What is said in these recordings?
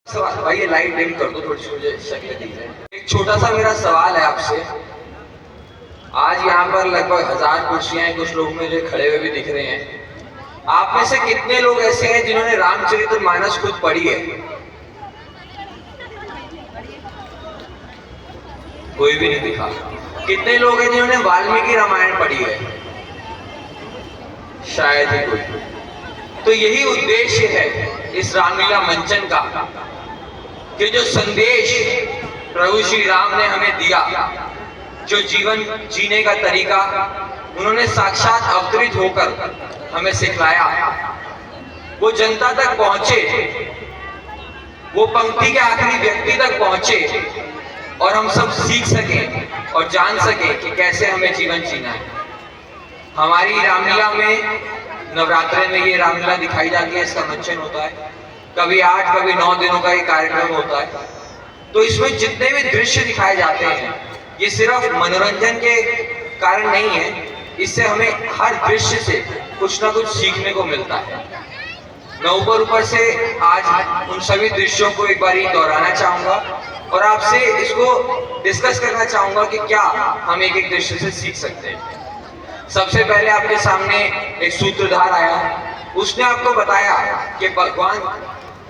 सवाल भाई, ये लाइट डिम कर दो थोड़ी सी, मुझे शक्ल दिख रही है। एक छोटा सा मेरा सवाल है आपसे। आज यहाँ पर लगभग 1000 कुर्सियां हैं, कुछ लोग मुझे खड़े हुए भी दिख रहे हैं। आप में से कितने लोग ऐसे हैं जिन्होंने रामचरितमानस खुद पढ़ी है? कोई भी नहीं दिखा। कितने लोग हैं जिन्होंने वाल्मीकि रामायण पढ़ी है? शायद ही कोई। तो यही उद्देश्य है इस रामलीला मंचन का, कि जो संदेश प्रभु श्री राम ने हमें दिया, जो जीवन जीने का तरीका उन्होंने साक्षात अवतरित होकर हमें सिखलाया, वो जनता तक पहुंचे, वो पंक्ति के आखिरी व्यक्ति तक पहुंचे और हम सब सीख सकें और जान सकें कि कैसे हमें जीवन जीना है। हमारी रामलीला में नवरात्रे में ये रामलीला दिखाई जाती है, इसका मंचन होता है, कभी 8 कभी 9 दिनों का ये कार्यक्रम होता है। तो इसमें जितने भी दृश्य दिखाए जाते हैं ये सिर्फ मनोरंजन के कारण नहीं है, इससे हमें हर दृश्य से कुछ ना कुछ सीखने को मिलता है। मैं ऊपर से आज उन सभी दृश्यों को एक बार दोहराना चाहूंगा और आपसे इसको डिस्कस करना चाहूंगा कि क्या हम एक एक दृश्य से सीख सकते हैं। सबसे पहले आपके सामने एक सूत्रधार आया, उसने आपको बताया कि भगवान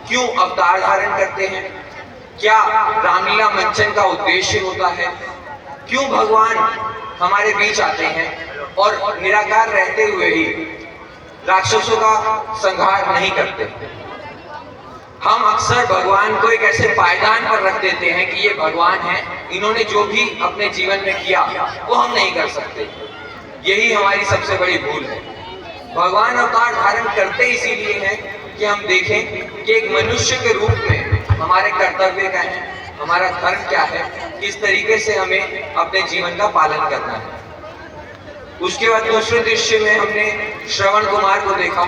क्यों अवतार धारण करते हैं, क्या रामलीला मंचन का उद्देश्य होता है, क्यों भगवान हमारे बीच आते हैं और निराकार रहते हुए ही राक्षसों का संहार नहीं करते। हम अक्सर भगवान को एक ऐसे पायदान पर रख देते हैं कि ये भगवान है, इन्होंने जो भी अपने जीवन में किया वो हम नहीं कर सकते। यही हमारी सबसे बड़ी भूल है। भगवान अवतार धारण करते इसीलिए हैं कि हम देखें कि एक मनुष्य के रूप में हमारे कर्तव्य क्या है, हमारा धर्म क्या है, किस तरीके से हमें अपने जीवन का पालन करना है। उसके बाद दूसरे दृश्य में हमने श्रवण कुमार को देखा।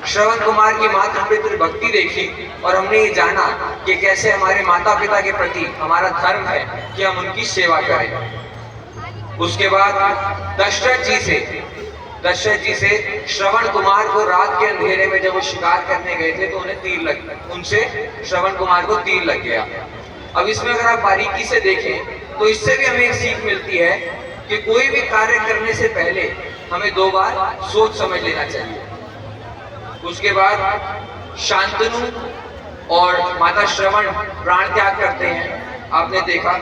श्रवण कुमार की मातृ भक्ति देखी और हमने ये जाना कि कैसे हमारे माता पिता के प्रति हमारा धर्म है कि हम उनकी सेवा करें। उसके बाद दशरथ जी से श्रवण कुमार को रात के अंधेरे में जब वो शिकार करने गए थे तो उनसे श्रवण कुमार को तीर लग गया। अब इसमें अगर आप बारीकी से देखें तो इससे भी हमें एक सीख मिलती है कि कोई भी कार्य करने से पहले हमें 2 बार सोच समझ लेना चाहिए। उसके बाद शांतनु और माता श्रवण प्राण त्याग करते हैं, आपने देखा।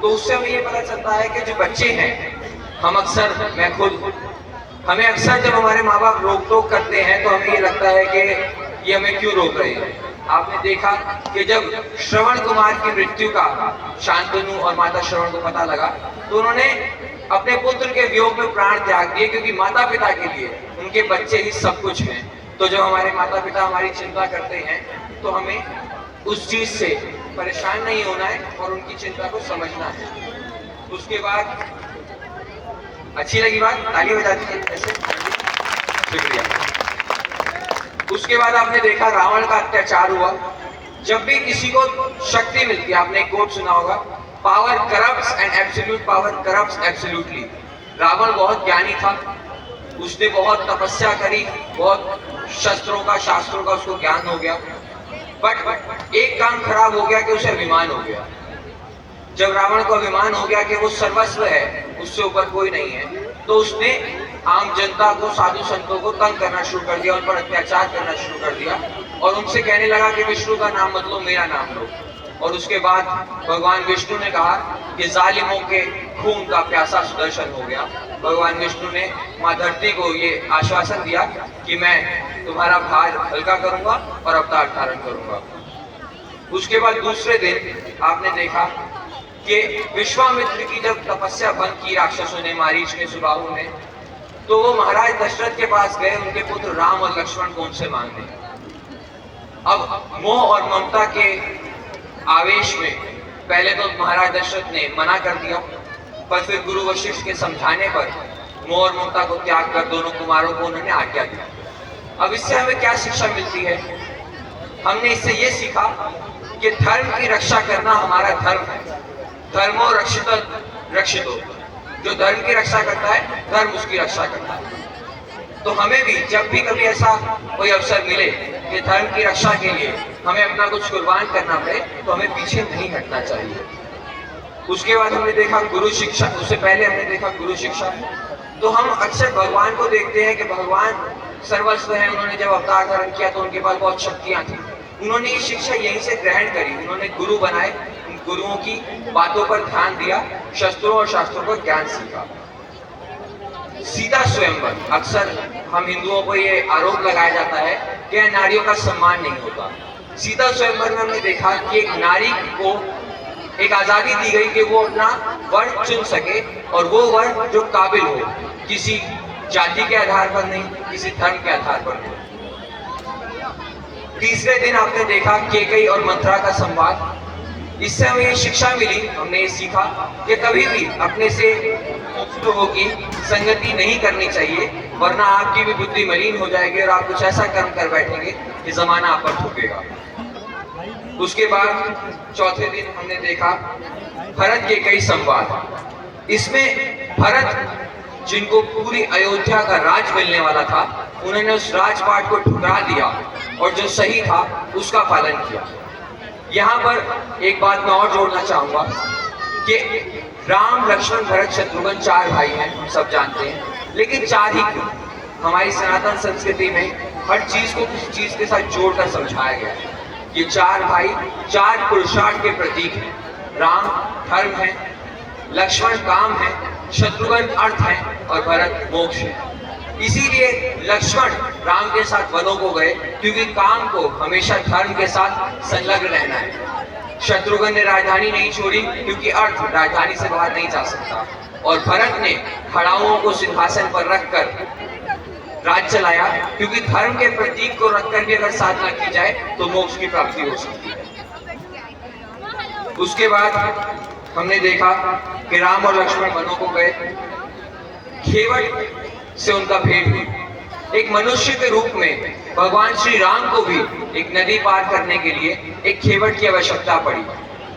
तो उससे हमें ये पता चलता है कि जो बच्चे हैं, हमें अक्सर जब हमारे माँ बाप रोक टोक करते हैं तो हमें ये लगता है कि ये हमें क्यों रोक रहे हैं। आपने देखा कि जब श्रवण कुमार की मृत्यु का शांतनु और माता श्रवण को पता लगा तो उन्होंने अपने पुत्र के वियोग में प्राण त्याग दिए, क्योंकि माता पिता के लिए उनके बच्चे ही सब कुछ हैं। तो जब हमारे माता पिता हमारी चिंता करते हैं तो हमें उस चीज से परेशान नहीं होना है और उनकी चिंता को समझना है। उसके बाद अच्छी लगी बात, ताली बजा दीजिए ऐसे, शुक्रिया। उसके बाद आपने देखा रावण का अत्याचार हुआ। जब भी किसी को शक्ति मिलती है, आपने एक कोट सुना होगा, power corrupts and absolute power corrupts absolutely. Ravan बहुत ज्ञानी था, उसने बहुत तपस्या करी, बहुत शास्त्रों का उसको ज्ञान हो गया, बट एक काम खराब हो गया कि उसे अभिमान हो गया। जब रावण को अभिमान हो गया कि वो सर्वस्व है, उससे ऊपर कोई नहीं है, तो उसने आम जनता को, साधु संतों को तंग करना शुरू कर दिया, उन पर अत्याचार करना शुरू कर दिया और उनसे कहने लगा कि विष्णु का नाम मत लो, मेरा नाम लो। और उसके बाद भगवान विष्णु ने कहा कि जालिमों के खून का प्यासा सुदर्शन हो गया। भगवान विष्णु ने माँ धरती को ये आश्वासन दिया कि मैं तुम्हारा भार हल्का करूंगा और अवतार धारण करूंगा। उसके बाद दूसरे दिन आपने देखा कि विश्वामित्र की जब तपस्या बंद की राक्षसों ने, मारीच ने, सुबाहु ने, तो वो महाराज दशरथ के पास गए उनके पुत्र राम और लक्ष्मण को उनसे मांगने। अब मोह और ममता के आवेश में पहले तो महाराज दशरथ ने मना कर दिया, पर फिर गुरु वशिष्ठ के समझाने पर मोह और ममता को त्याग कर दोनों कुमारों को उन्होंने आज्ञा दी। अब इससे हमें क्या शिक्षा मिलती है? हमने इससे ये सीखा कि धर्म की रक्षा करना हमारा धर्म है। धर्मो रक्षितो, जो धर्म की रक्षा करता है धर्म उसकी रक्षा करता है। तो हमें भी जब भी कभी ऐसा कोई अवसर मिले कि धर्म की रक्षा के लिए हमें अपना कुछ कुर्बान करना पड़े तो हमें पीछे नहीं हटना चाहिए। उसके बाद हमने देखा गुरु शिक्षा, उससे पहले हमने देखा गुरु शिक्षा। तो हम अक्सर भगवान को देखते हैं कि भगवान सर्वस्व है, उन्होंने जब अवतार धारण किया तो उनके पास बहुत शक्तियां थी, उन्होंने ये शिक्षा यहीं से ग्रहण करी, उन्होंने गुरु बनाए, उन गुरुओं की बातों पर ध्यान दिया, शस्त्रों और शास्त्रों पर ज्ञान सीखा। सीता स्वयंवर, अक्सर हम हिंदुओं को ये आरोप लगाया जाता है कि नारियों का सम्मान नहीं होता। सीता स्वयंवर में हमने देखा कि एक नारी को एक आजादी दी गई कि वो अपना वर चुन सके, और वो वर जो काबिल हो, किसी जाति के आधार पर नहीं, किसी धर्म के आधार पर नहीं। तीसरे दिन आपने देखा केकई और मंथरा का संवाद। इससे हमें ये शिक्षा मिली, हमने ये सीखा कि कभी भी अपने से लोगों की संगति नहीं करनी चाहिए, वरना आपकी भी बुद्धि मलिन हो जाएगी और आप कुछ ऐसा कर्म कर बैठेंगे कि जमाना आप पर थूकेगा। उसके बाद चौथे दिन हमने देखा भरत के कई संवाद। इसमें भरत, जिनको पूरी अयोध्या का राज मिलने वाला था, उन्होंने उस राजपाट को ठुकरा दिया और जो सही था उसका पालन किया। यहाँ पर एक बात मैं और जोड़ना चाहूंगा कि राम, लक्ष्मण, भरत, शत्रुघ्न 4 भाई हैं, हम सब जानते हैं, लेकिन 4 ही क्यों? हमारी सनातन संस्कृति में हर चीज को किसी चीज के साथ जोड़कर समझाया गया है। ये 4 भाई 4 पुरुषार्थ के प्रतीक हैं। राम धर्म है, लक्ष्मण काम है, शत्रुघ्न अर्थ है और भरत मोक्ष है। इसीलिए लक्ष्मण राम के साथ वनों को गए, क्योंकि काम को हमेशा धर्म के साथ संलग्न रहना है। शत्रुघ्न ने राजधानी नहीं छोड़ी, क्योंकि अर्थ राजधानी से बाहर नहीं जा सकता, और भरत ने खड़ाओं को सिंहासन पर रखकर राज चलाया, क्योंकि धर्म के प्रतीक को रखकर भी अगर साधना की जाए तो मोक्ष की प्राप्ति हो सकती है। उसके बाद हमने देखा कि राम और लक्ष्मण वनों को गए, खेवट से उनका भेंट हुई। एक मनुष्य के रूप में भगवान श्री राम को भी एक नदी पार करने के लिए एक खेवट की आवश्यकता पड़ी।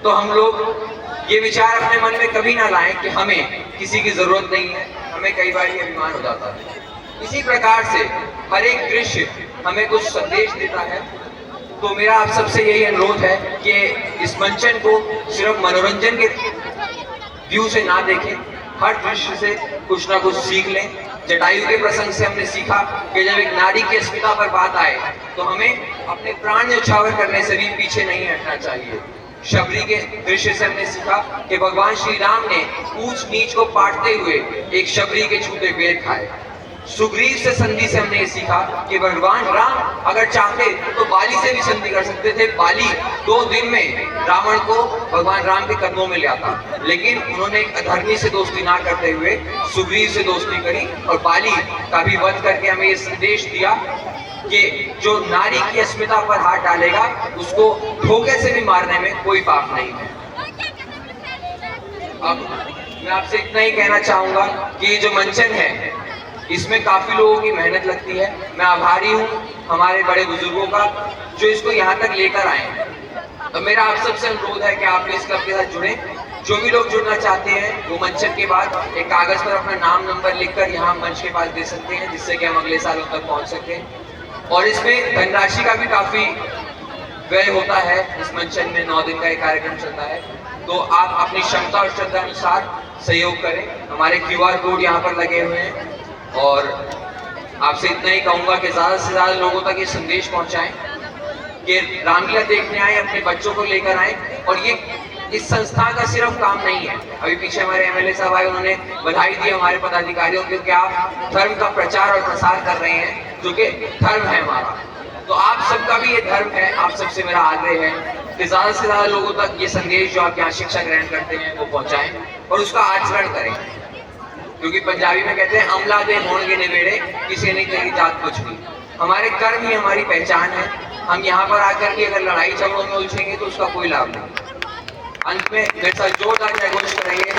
तो हम लोग ये विचार अपने मन में कभी ना लाएं कि हमें किसी की जरूरत नहीं है, हमें कई बार ये अभिमान हो जाता है। इसी प्रकार से हर एक दृश्य हमें कुछ संदेश देता है। तो मेरा आप सबसे यही अनुरोध है कि इस मंचन को सिर्फ मनोरंजन के व्यू से ना देखें, हर दृश्य से कुछ ना कुछ सीख लें। जटायु के प्रसंग से हमने सीखा कि जब एक नारी की अस्मिता पर बात आए तो हमें अपने प्राण न्यौछावर करने से भी पीछे नहीं हटना चाहिए। शबरी के दृश्य से हमने सीखा कि भगवान श्री राम ने ऊंच नीच को पाटते हुए एक शबरी के छूते बेर खाए। सुग्रीव से संधि से हमने ये सीखा कि भगवान राम अगर चाहते तो बाली से भी संधि कर सकते थे। बाली 2 दिन में रावण को भगवान राम के कदमों में ले आता, लेकिन उन्होंने एक अधर्मी से दोस्ती ना करते हुए सुग्रीव से दोस्ती करी और बाली का भी वध करके हमें ये संदेश दिया कि जो नारी की अस्मिता पर हाथ डालेगा उसको धोखे से भी मारने में कोई पाप नहीं है। अब मैं आपसे इतना ही कहना चाहूंगा कि ये जो मंचन है इसमें काफी लोगों की मेहनत लगती है। मैं आभारी हूँ हमारे बड़े बुजुर्गों का जो इसको यहाँ तक लेकर आए हैं। तो मेरा आप सबसे अनुरोध है कि आप इस क्लब के साथ जुड़े। जो भी लोग जुड़ना चाहते हैं वो मंचन के बाद एक कागज पर अपना नाम नंबर लिखकर यहाँ मंच के पास दे सकते हैं, जिससे कि हम अगले साल तक पहुँच सकें। और इसमें धनराशि का भी काफी व्यय होता है। इस मंचन में 9 दिन का एक कार्यक्रम चलता है, तो आप अपनी क्षमता और श्रद्धा अनुसार सहयोग करें। हमारे QR कोड यहाँ पर लगे हुए हैं और आपसे इतना ही कहूंगा कि ज्यादा से ज्यादा लोगों तक ये संदेश पहुंचाएं कि रामलीला देखने आए, अपने बच्चों को लेकर आए। और ये इस संस्था का सिर्फ काम नहीं है। अभी पीछे हमारे MLA साहब आए, उन्होंने बधाई दी हमारे पदाधिकारियों को कि आप धर्म का प्रचार और प्रसार कर रहे हैं, जो कि धर्म है हमारा। तो आप सबका भी ये धर्म है। आप सबसे मेरा आग्रह है कि ज्यादा से ज्यादा लोगों तक ये संदेश जो आप यहाँ शिक्षा ग्रहण करते हैं वो पहुंचाएं और उसका आचरण करें, क्योंकि पंजाबी में कहते हैं अमला दे होंगे निवेड़े, किसी नहीं तेरी जात कुछ भी। हमारे कर्म ही हमारी पहचान है। हम यहाँ पर आकर के अगर लड़ाई झगड़ों में उलझेंगे तो उसका कोई लाभ नहीं। अंत में मेरे साथ जोरदार जय घोष करेंगे।